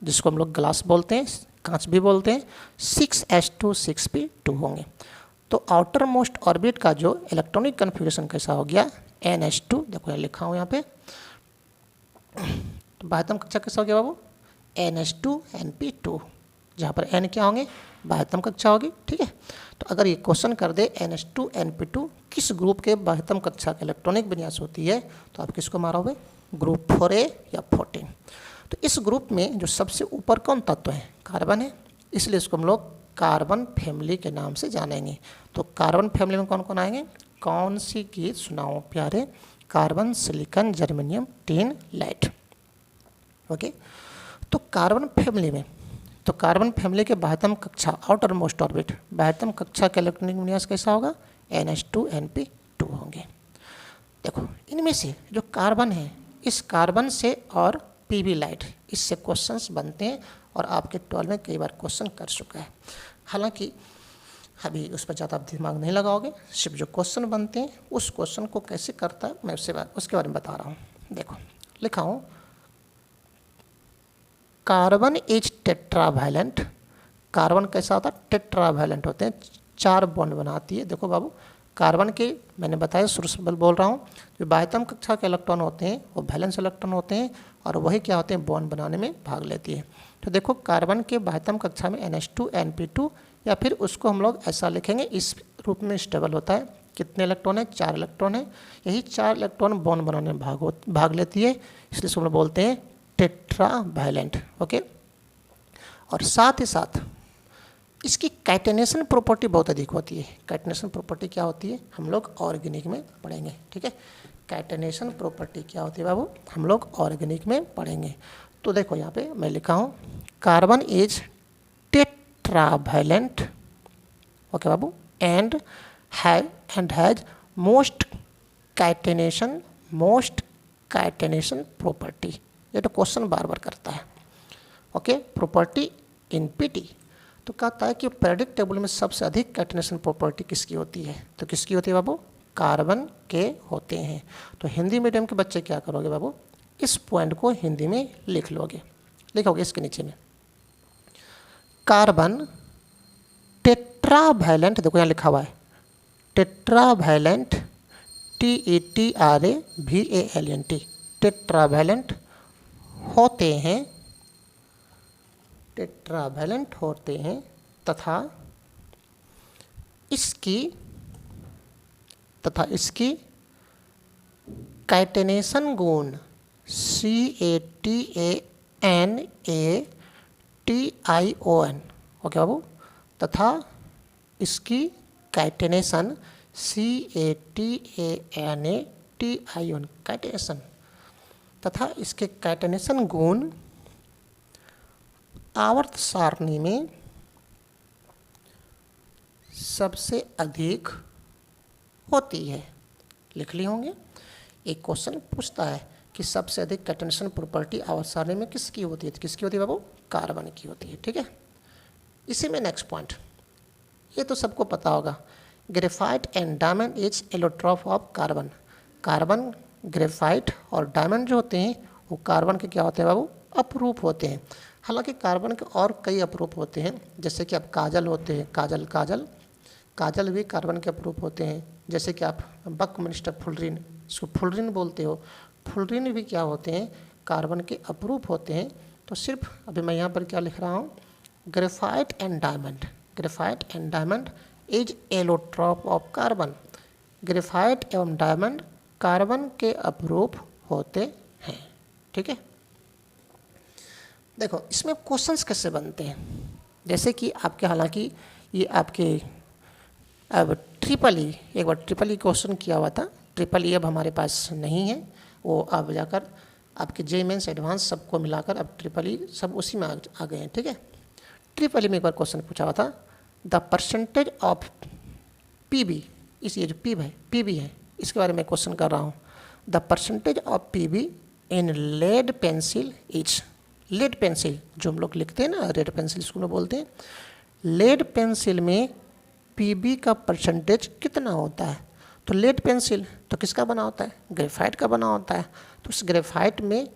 जिसको हम लोग ग्लास बोलते हैं, कांच भी बोलते हैं, 6s2 6p2 होंगे। तो आउटर मोस्ट ऑर्बिट का जो इलेक्ट्रॉनिक कन्फिग्रेशन कैसा हो गया? NH2। देखो यहाँ लिखा हूँ यहाँ पे। तो 72 कक्षा कैसा हो गया बाबू? NH2 NP2, जहाँ पर N क्या होंगे? 72 कक्षा होगी, ठीक है। तो अगर ये क्वेश्चन कर दे NH2 NP2 किस ग्रुप के 72 कक्षा के इलेक्ट्रॉनिक विन्यास होती है, तो आप किसको मारोगे? ग्रुप 4A या 14। तो इस ग्रुप में जो सबसे ऊपर कौन तत्व है? कार्बन है, इसलिए इसको हम लोग कार्बन फैमिली के नाम से जानेंगे। तो कार्बन फैमिली में कौन कौन आएंगे? कौन सी गीत सुनाओ प्यारे? Carbon, silicon, germanium, tin, light. Okay. तो कार्बन फैमिली के 72 कक्षा आउटर मोस्ट ऑर्बिट 72 कक्षा के इलेक्ट्रॉनिक विन्यास कैसा होगा? NH2 NP2 होंगे। देखो इनमें से जो कार्बन है, इस कार्बन से और पीबी लाइट, इससे क्वेश्चंस बनते हैं और आपके 12 में कई बार क्वेश्चन कर चुका है। हालांकि अभी उस पर ज़्यादा आप दिमाग नहीं लगाओगे, सिर्फ जो क्वेश्चन बनते हैं उस क्वेश्चन को कैसे करता है मैं उसके बारे में बता रहा हूँ। देखो लिखा हूँ, कार्बन इज टेट्रावैलेंट। कार्बन कैसा होता है? टेट्रावैलेंट होते हैं, 4 बॉन्ड बनाती है। देखो बाबू, कार्बन के मैंने बताया शुरू से बोल रहा हूँ, जो 72 कक्षा के इलेक्ट्रॉन होते हैं वो वैलेंस इलेक्ट्रॉन होते हैं और वही क्या होते हैं? बॉन्ड बनाने में भाग लेती है। तो देखो कार्बन के 72 कक्षा में NH2 NP2, या फिर उसको हम लोग ऐसा लिखेंगे, इस रूप में स्टेबल होता है। कितने इलेक्ट्रॉन है? 4 इलेक्ट्रॉन है। यही 4 इलेक्ट्रॉन बॉन्ड बनाने में भाग लेती है, इसलिए इसको हम लोग बोलते हैं टेट्रावैलेंट। ओके। और साथ ही साथ इसकी कैटेनेशन प्रॉपर्टी बहुत अधिक होती है। कैटेनेशन प्रॉपर्टी क्या होती है? हम लोग ऑर्गेनिक में पढ़ेंगे, ठीक है। कैटेनेशन प्रॉपर्टी क्या होती है बाबू? हम लोग ऑर्गेनिक में पढ़ेंगे। तो देखो यहाँ पे मैं लिखा हूँ, carbon is tetravalent, okay Babu, and has most catenation property. ये तो क्वेश्चन बार बार करता है। Okay, property in PT. तो कहता है कि पीरियोडिक टेबल में सबसे अधिक कैटेनेशन प्रॉपर्टी किसकी होती है? तो किसकी होती है बाबू? कार्बन के होते हैं। तो हिंदी मीडियम के बच्चे क्या करोगे बाबू? इस पॉइंट को हिंदी में लिखोगे इसके नीचे में, कार्बन टेट्रावैलेंट। देखो यहाँ लिखा हुआ है टेट्रावैलेंट, TETRAVALENT, टेट्रावैलेंट होते हैं तथा इसकी कैटेनेशन गुण CATANATION, ओके बाबू, तथा इसकी कैटेनेशन CATANATION कैटेनेशन तथा इसके कैटेनेशन गुण आवर्त सारणी में सबसे अधिक होती है। लिख लिए होंगे। एक क्वेश्चन पूछता है कि सबसे अधिक कैटेनेशन प्रॉपर्टी आवर्त सारणी में किसकी होती है? तो किसकी होती है बाबू? कार्बन की होती है, ठीक है। इसी में नेक्स्ट पॉइंट, ये तो सबको पता होगा, graphite and diamond is allotrope of carbon. Carbon, graphite और डायमंड जो होते हैं वो कार्बन के क्या होते हैं बाबू? अपरूप होते हैं। हालांकि कार्बन के और कई अपरूप होते हैं, जैसे कि आप काजल होते हैं, काजल भी कार्बन के अपरूप होते हैं। जैसे कि आप बकमिंस्टर फुलरिन, इसको फुलरिन बोलते हो, फुलरिन भी क्या होते हैं? कार्बन के अपरूप होते हैं। तो सिर्फ अभी मैं यहाँ पर क्या लिख रहा हूँ, graphite and diamond is allotrope of carbon. Graphite एवं डायमंड कार्बन के अपरूप होते हैं। ठीक है, देखो इसमें क्वेश्चंस कैसे बनते हैं, जैसे कि आपके, हालांकि ये आपके अब ट्रिपल ई, एक बार ट्रिपल ई क्वेश्चन किया हुआ था, ट्रिपल ई अब हमारे पास नहीं है, वो अब जाकर आपके जे मेंस एडवांस सबको मिलाकर अब ट्रिपल ई सब उसी में आ गए हैं। ठीक है, ट्रिपल ई में एक बार क्वेश्चन पूछा हुआ था, द परसेंटेज ऑफ पीबी, इस ये जो पीबी है इसके बारे में क्वेश्चन कर रहा हूँ। The percentage of Pb in lead pencil is, lead pencil जो हम लोग लिखते हैं ना, रेड पेंसिल स्कूल में बोलते हैं, लेड पेंसिल में पीबी का परसेंटेज कितना होता है। तो लेड पेंसिल तो किसका बना होता है, ग्रेफाइट का बना होता है, तो उस ग्रेफाइट में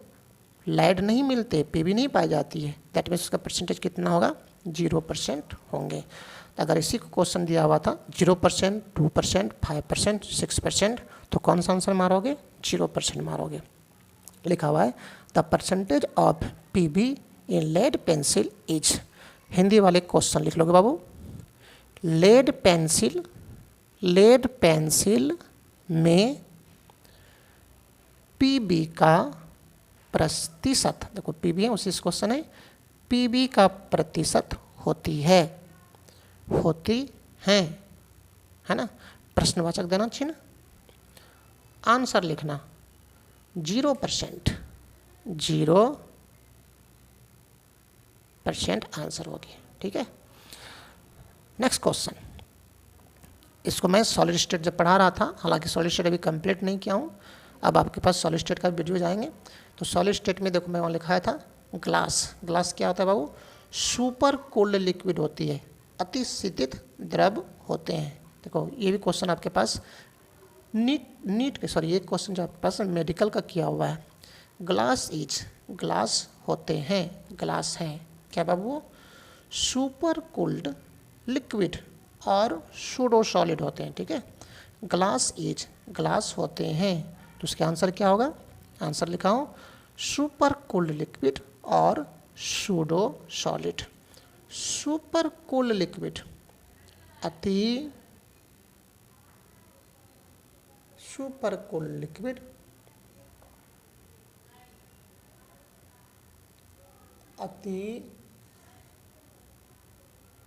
लेड नहीं मिलते, पीबी नहीं पाई जाती है, दैट मीन्स उसका परसेंटेज कितना होगा, 0% होंगे। तो अगर इसी को क्वेश्चन दिया हुआ था 0%, 2%, 5%, 6%, तो कौन सा आंसर मारोगे, 0% मारोगे। लिखा हुआ है the percentage of Pb in lead pencil is, Hindi वाले क्वेश्चन लिख लोगे बाबू, लेड पेंसिल में पीबी का प्रतिशत, देखो पीबी है उसी क्वेश्चन है, पीबी का प्रतिशत होती है है ना, प्रश्नवाचक देना चाहिए ना, आंसर लिखना 0%, 0% आंसर होगी। ठीक है, नेक्स्ट क्वेश्चन, इसको मैं सॉलिड स्टेट जब पढ़ा रहा था, हालांकि सॉलिड स्टेट अभी कंप्लीट नहीं किया हूँ, अब आपके पास सॉलिड स्टेट का वीडियो जाएंगे। तो सॉलिड स्टेट में देखो मैं वहाँ लिखाया था ग्लास क्या होता है बाबू, सुपर कोल्ड लिक्विड होती है, अति शीतित द्रव होते हैं। देखो ये भी क्वेश्चन आपके पास नीट के, सॉरी ये क्वेश्चन जो आपके पास मेडिकल का किया हुआ है, ग्लास होते हैं, ग्लास हैं क्या बाबू, सुपर कोल्ड लिक्विड और सूडो सॉलिड होते हैं। ठीक है, ग्लास होते हैं, तो उसका आंसर क्या होगा, आंसर लिखा हूँ सुपर कोल्ड लिक्विड और pseudo solid. Super cold liquid अति सुपर कोल्ड लिक्विड अति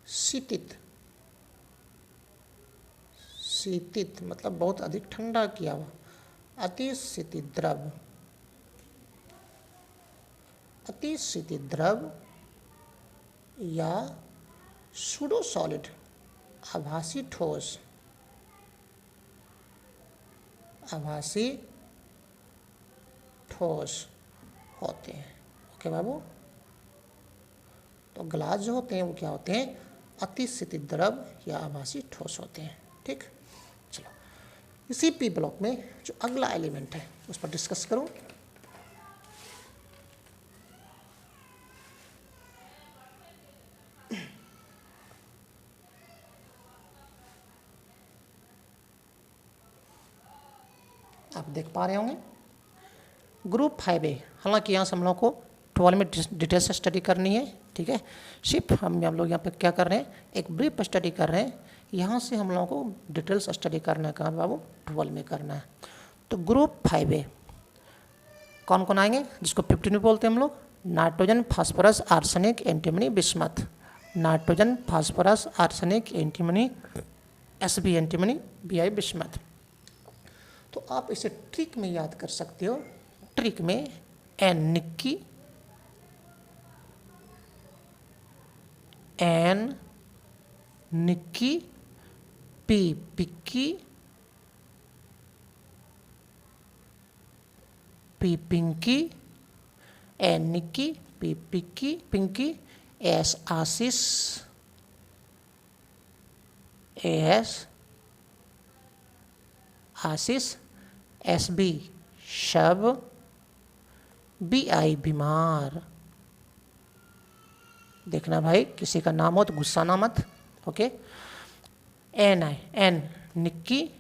शीतित मतलब बहुत अधिक ठंडा किया हुआ, अति शीतित द्रव या सूडो सॉलिड आभासी ठोस होते हैं। ओके बाबू, तो ग्लास जो होते हैं वो क्या होते हैं, अति शीतित द्रव या आभासी ठोस होते हैं। ठीक, चलो इसी पी ब्लॉक में जो अगला एलिमेंट है उस पर डिस्कस करूं। आप देख पा रहे होंगे ग्रुप 5A, हालांकि यहाँ से हम लोग को 12 में डिटेल से स्टडी करनी है। ठीक है, सिर्फ हम लोग यहाँ पे क्या कर रहे हैं, एक ब्रीफ स्टडी कर रहे हैं, यहाँ से हम लोगों को डिटेल्स स्टडी करना है कहाँ बाबू, 12 में करना है। तो ग्रुप 5A कौन कौन आएंगे, जिसको 15 बोलते हैं हम लोग, nitrogen, phosphorus, arsenic, antimony, bismuth. Nitrogen, phosphorus, arsenic, antimony, Sb antimony, Bi bismuth. तो आप इसे ट्रिक में याद कर सकते हो, ट्रिक में N Nikki, P पिक्की, P Pinky, N Nikki, P Pinki, S Ashish, Sb शब, Bi बीमार। देखना भाई किसी का नाम हो तो गुस्सा ना मत। Okay, N Nikki,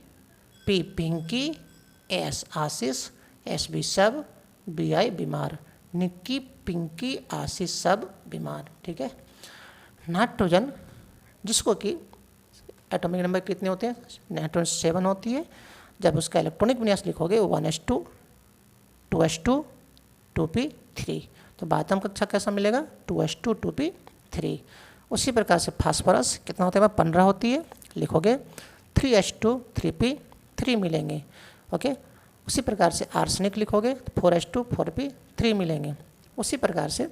P Pinki, S Ashish, Sb शब, Bi बीमार। निक्की, पिंकी, आशीष, सब बीमार। ठीक है, नाइट्रोजन जिसको कि एटॉमिक नंबर कितने होते हैं? नाइट्रोजन 7 होती है। जब उसका इलेक्ट्रॉनिक विन्यास लिखोगे 1s2 2s2 2p3, तो बातम कक्षा कैसा मिलेगा? 2s2 2p3। उसी प्रकार से फास्फोरस कितना होता है? 15 होती है, लिखोगे 3s2 3p3 मिलेंगे। ओके, उसी प्रकार से आर्सेनिक लिखोगे तो 4s2 4p3 मिलेंगे। उसी प्रकार से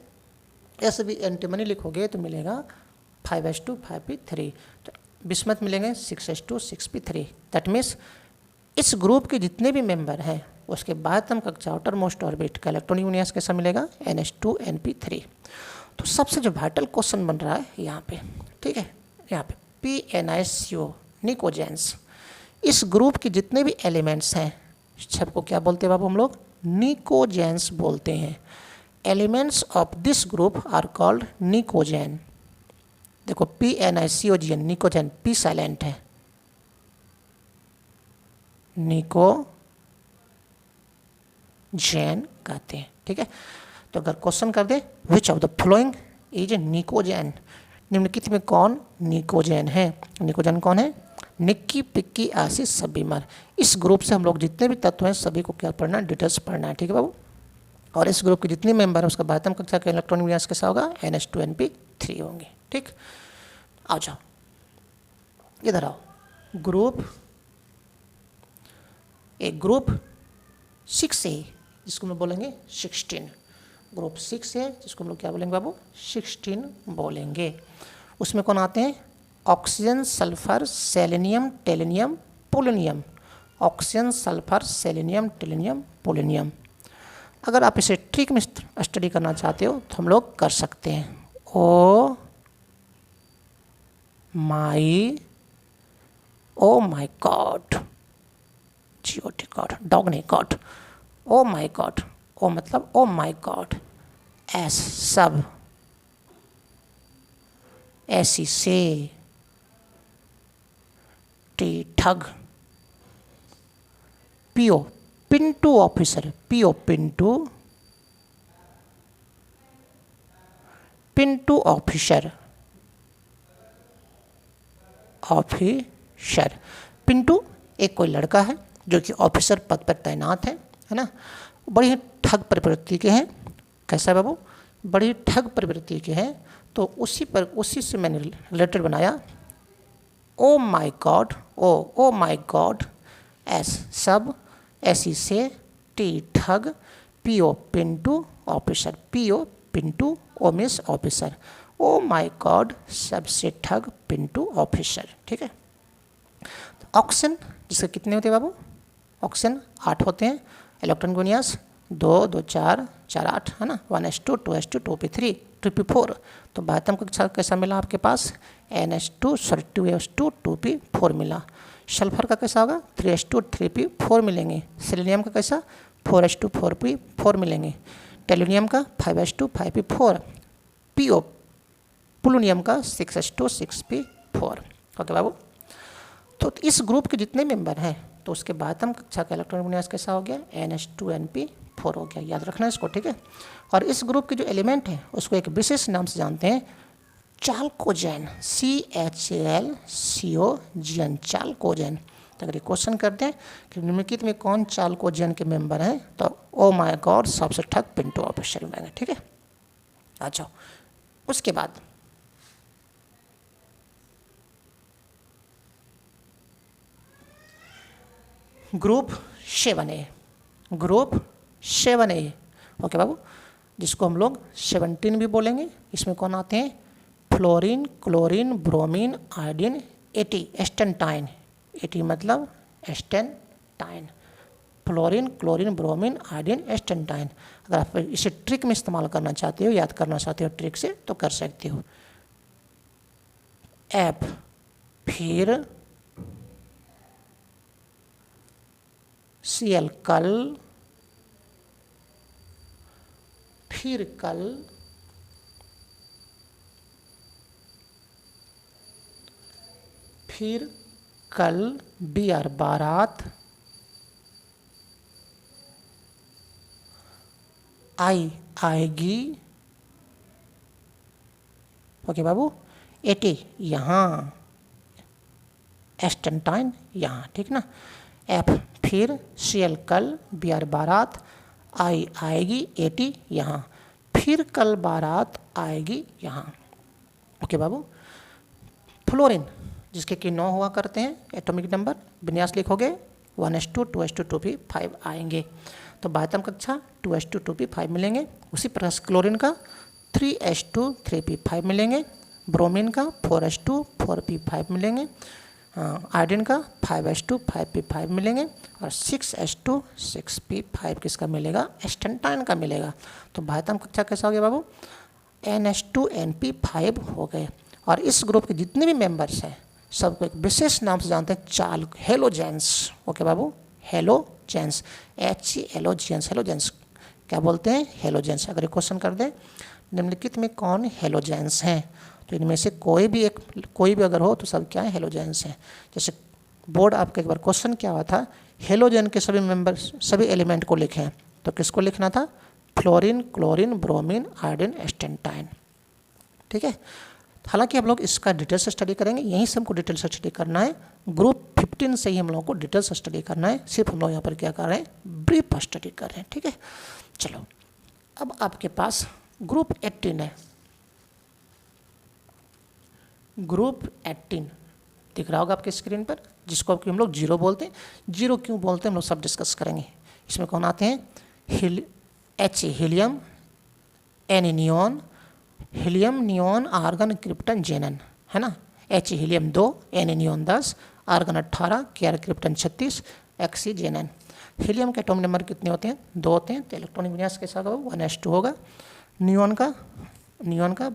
एस भी एंटीमनी लिखोगे तो मिलेगा 5s2 5p3, तो बिस्मथ मिलेंगे 6s2 6p3। दैट मीन्स इस ग्रुप के जितने भी मेंबर हैं उसके बाद हम कक्षा आउटर मोस्ट ऑर्बिट का इलेक्ट्रॉनिक विन्यास कैसा मिलेगा? NH2 NP3। तो सबसे जो वाइटल क्वेश्चन बन रहा है यहाँ पे, ठीक है, यहाँ पे PNiCO निकोजेंस, इस ग्रुप के जितने भी एलिमेंट्स हैं सबको क्या बोलते हैं बाबू? हम लोग निकोजेंस बोलते हैं। Elements of this group are called pnicogen. देखो PNiCOGN निकोजेन, P साइलेंट है, निकोजेन कहते हैं, ठीक है। तो अगर क्वेश्चन कर दे which of the following is a pnicogen, निम्नलिखित में कौन निकोजेन है? निकोजेन कौन है? निक्की पिक्की आसिस सबीमर। इस ग्रुप से हम लोग जितने भी तत्व हैं सभी को क्या पढ़ना? डिटेल्स पढ़ना है, ठीक है बाबू। और इस ग्रुप के जितने मेंबर हैं उसका बातम कक्षा का इलेक्ट्रॉनिक विन्यास कैसा होगा? NH2 NP3 होंगे, ठीक। आ जाओ इधर आओ। ग्रुप ग्रुप 6 है जिसको हम बोलेंगे 16। ग्रुप 6 है जिसको हम लोग क्या बोलेंगे बाबू? 16 बोलेंगे। उसमें कौन आते हैं? Oxygen, sulphur, selenium, tellurium, polonium. Oxygen, sulphur, selenium, tellurium, polonium. अगर आप इसे ट्रिक में स्टडी करना चाहते हो तो हम लोग कर सकते हैं। ओ my God, GOD God, dog नहीं गॉड। ओ माई गॉड, ओ मतलब ओ माई गॉड, एस सब, ऐसी से, टी ठग, PO Pintu officer, PO Pintu officer, Pintu एक कोई लड़का है जो कि ऑफिसर पद पर तैनात है ना। बड़ी ठग प्रवृत्ति के हैं। कैसा बाबू? बड़ी ठग प्रवृत्ति के हैं। तो उसी से मैंने रिलेटेड बनाया। Oh my god, oh my god, S सब, ऐसी से, टी ठग, PO Pintu officer, PO Pintu, oh miss officer, oh my god सबसे ठग पिंटू ऑफिसर, ठीक है। ऑक्सीजन जिसके कितने होते हैं बाबू? ऑक्सीजन 8 होते हैं। इलेक्ट्रॉन विन्यास 2 2 4 4 8 है ना। 1s2 2s2 2p3 2p4। तो बातम का कैसा मिला आपके पास? NH2 2s2 2p4 मिला। सल्फर का कैसा होगा? 3s2 3p4 मिलेंगे। सेलेनियम का कैसा? 4s2 4p4 मिलेंगे। टेलुनियम का 5s2 5p4। PO पोलोनियम का 6s2 6p4। ओके बाबू। तो इस ग्रुप के जितने मेंबर हैं तो उसके बाद हम कक्षा का इलेक्ट्रॉनिक विन्यास कैसा हो गया? NH2 NP4 हो गया। याद रखना इसको, ठीक है। और इस ग्रुप के जो एलिमेंट हैं उसको एक विशेष नाम से जानते हैं, चाल्कोजेन, CHALCOGN, चाल्कोजेन। तो अगर ये क्वेश्चन करते हैं कि निम्नलिखित में कौन चाल्कोजेन के मेंबर हैं, तो ओ माई गॉड सबसे ठग पिंटू ऑफिसर मिलेंगे, ठीक है। अच्छा, उसके बाद group 7A, group 7A, okay बाबू, जिसको हम लोग 17 भी बोलेंगे। इसमें कौन आते हैं? Fluorine, chlorine, bromine, iodine, astatine. मतलब astatine. Fluorine, chlorine, bromine, iodine, astatine. अगर आप इसे ट्रिक में इस्तेमाल करना चाहते हो, याद करना चाहते हो ट्रिक से, तो कर सकते हो। एफ, फिर Cl कल, फिर कल, फिर कल, Br बारात, आई आएगी, ओके बाबू। 80 यहाँ, एस्टेंटाइन यहाँ, ठीक ना। एफ फिर, Cl कल, Br बारात, I आएगी, AT यहाँ, फिर कल बारात आएगी यहाँ। ओके बाबू। फ्लोरीन जिसके कि 9 हुआ करते हैं एटॉमिक नंबर, विन्यास लिखोगे 1s2 2s2 2p5 आएंगे। तो बाह्यतम कक्षा 2s2 2p5 मिलेंगे। उसी प्रकार से क्लोरीन का 3s2 3p5 मिलेंगे, ब्रोमीन का 4s2 4p5 मिलेंगे, आयोडीन का 5s2 5p5 मिलेंगे, और 6s2 6p5 किसका मिलेगा, एस्टेंटाइन का मिलेगा। तो बाह्यतम कक्षा कैसा हो गया बाबू, NH2NP5 हो गए। और इस ग्रुप के जितने भी मेंबर्स हैं सबको एक विशेष नाम से जानते हैं, चालक, हेलोजेंस। ओके बाबू, हेलोजेंस, हेलोजेंस क्या बोलते हैं, हेलोजेंस। अगर एक क्वेश्चन कर दे निम्नलिखित में कौन हेलोजेंस हैं, तो इनमें से कोई भी अगर हो तो सब क्या है, हेलोजेंस हैं। जैसे बोर्ड आपका एक बार क्वेश्चन क्या हुआ था, हेलोजेन के सभी मेंबर सभी एलिमेंट को लिखें, तो किसको लिखना था, फ्लोरीन, क्लोरीन, ब्रोमीन, आयोडीन, एस्टेंटाइन। ठीक है। हालांकि हम लोग इसका डिटेल से स्टडी करेंगे, यहीं से हमको डिटेल से स्टडी करना है। ग्रुप 15 से ही हम लोगों को डिटेल से स्टडी करना है, सिर्फ हम लोग यहाँ पर क्या कर रहे हैं, ब्रीफ स्टडी कर रहे हैं। ठीक है। चलो अब आपके पास ग्रुप 18 है, ग्रुप 18 दिख रहा होगा आपके स्क्रीन पर, जिसको हम लोग 0 बोलते हैं। 0 क्यों बोलते हैं हम लोग सब डिस्कस करेंगे। इसमें कौन आते हैं, H helium, N neon, helium, neon, argon, krypton, xenon, है ना। H helium 2, N neon 10, argon 18, Kr krypton 36, X xenon. Helium के एटॉमिक नंबर कितने होते हैं, 2 होते हैं, तो इलेक्ट्रॉनिक विन्यास कैसा होगा, 1s2 होगा। नियॉन का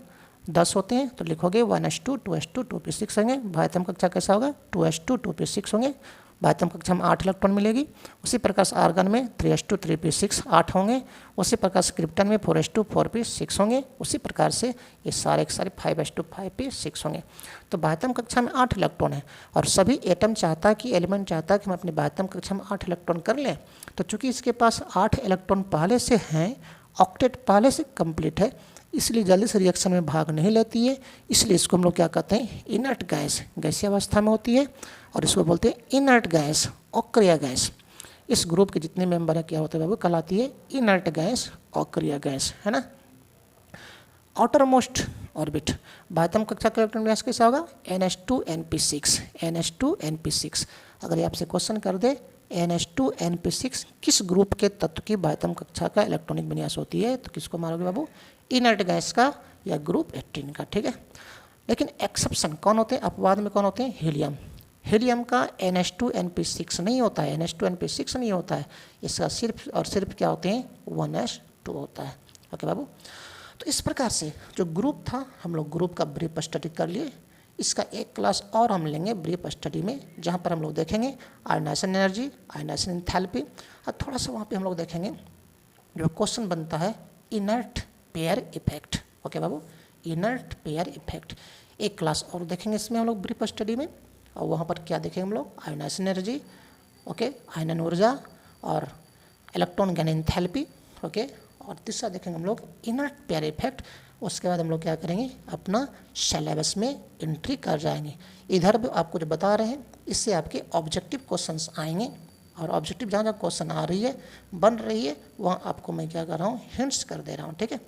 10 होते हैं, तो लिखोगे 1s2 2s2 2p6 होंगे। बाह्यतम कक्षा कैसा होगा, 2s2 2p6 होंगे। बाह्यतम कक्षा में 8 इलेक्ट्रॉन मिलेगी। उसी प्रकार से आर्गन में 3s2 3p6 8 होंगे। उसी प्रकार से क्रिप्टन में 4s2 4p6 होंगे। उसी प्रकार से ये सारे 5s2 5p6 होंगे। तो बाह्यतम कक्षा में 8 इलेक्ट्रॉन है, और सभी एटम चाहता है कि एलिमेंट चाहता है कि हम अपने बाह्यतम कक्षा में 8 इलेक्ट्रॉन कर लें। तो चूंकि इसके पास 8 इलेक्ट्रॉन पहले से हैं, ऑक्टेट पहले से कंप्लीट है, इसलिए जल्दी से रिएक्शन में भाग नहीं लेती है। इसलिए इसको हम लोग क्या कहते हैं, इनर्ट गैस, गैसीय अवस्था में होती है, और इसको बोलते हैं इनर्ट गैस, अक्रिय गैस। इस ग्रुप के जितने मेंबर है क्या होते हैं बाबू, कहलाती है इनर्ट गैस, अक्रिय गैस, है ना। आउटर मोस्ट ऑर्बिट, बाह्यतम कक्षा का इलेक्ट्रॉन विन्यास कैसा होगा, NH2NP6, NH2NP6। अगर ये आपसे क्वेश्चन कर दे NH2NP6 किस ग्रुप के तत्व की बाह्यतम कक्षा का इलेक्ट्रॉनिक विन्यास होती है, तो किसको मारोगे बाबू, इनर्ट गैस का या ग्रुप 18 का। ठीक है। लेकिन एक्सेप्शन कौन होते हैं, अपवाद में कौन होते हैं, हीलियम। हीलियम का NH2NP6 नहीं होता है, NH2NP6 नहीं होता है, इसका सिर्फ और सिर्फ क्या होते हैं, 1s2 होता है। ओके बाबू। तो इस प्रकार से जो ग्रुप था, हम लोग ग्रुप का ब्रीफ स्टडी कर लिए। इसका एक क्लास और हम लेंगे ब्रीफ स्टडी में, जहाँ पर हम लोग देखेंगे आयनाइजेशन एनर्जी, आयनाइजेशन एंथैल्पी, और थोड़ा सा वहाँ पे हम लोग देखेंगे जो क्वेश्चन बनता है इनर्ट पेयर इफेक्ट। ओके बाबू, इनर्ट पेयर इफेक्ट एक क्लास और देखेंगे इसमें हम लोग ब्रीफ स्टडी में। और वहाँ पर क्या देखेंगे हम लोग, आयनाइजेशन एनर्जी, ओके, आयनन ऊर्जा, और इलेक्ट्रॉन गैन एंथैल्पी, ओके। और तीसरा देखेंगे हम लोग इनर्ट पेयर इफेक्ट। उसके बाद हम लोग क्या करेंगे, अपना सिलेबस में एंट्री कर जाएंगे। इधर भी आपको जो बता रहे हैं, इससे आपके ऑब्जेक्टिव क्वेश्चंस आएंगे, और ऑब्जेक्टिव जहाँ जहाँ क्वेश्चन आ रही है, बन रही है, वहाँ आपको मैं क्या कर रहा हूँ, हिंट्स कर दे रहा हूँ। ठीक है।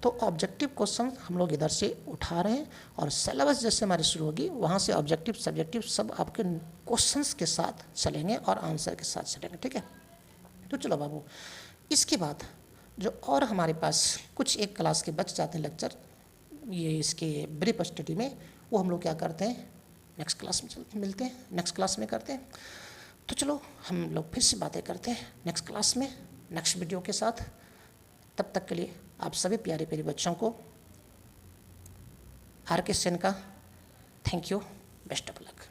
तो ऑब्जेक्टिव क्वेश्चन हम लोग इधर से उठा रहे हैं, और सिलेबस जैसे हमारी शुरू होगी, वहाँ से ऑब्जेक्टिव सब्जेक्टिव सब आपके क्वेश्चंस के साथ चलेंगे और आंसर के साथ चलेंगे। ठीक है। तो चलो बाबू, इसके बाद जो और हमारे पास कुछ एक क्लास के बच जाते हैं लेक्चर, ये इसके ब्रीफ स्टडी में, वो हम लोग क्या करते हैं, नेक्स्ट क्लास में मिलते हैं, नेक्स्ट क्लास में करते हैं। तो चलो हम लोग फिर से बातें करते हैं नेक्स्ट क्लास में, नेक्स्ट वीडियो के साथ। तब तक के लिए आप सभी प्यारे प्यारे बच्चों को RK सेन का thank you, best of luck.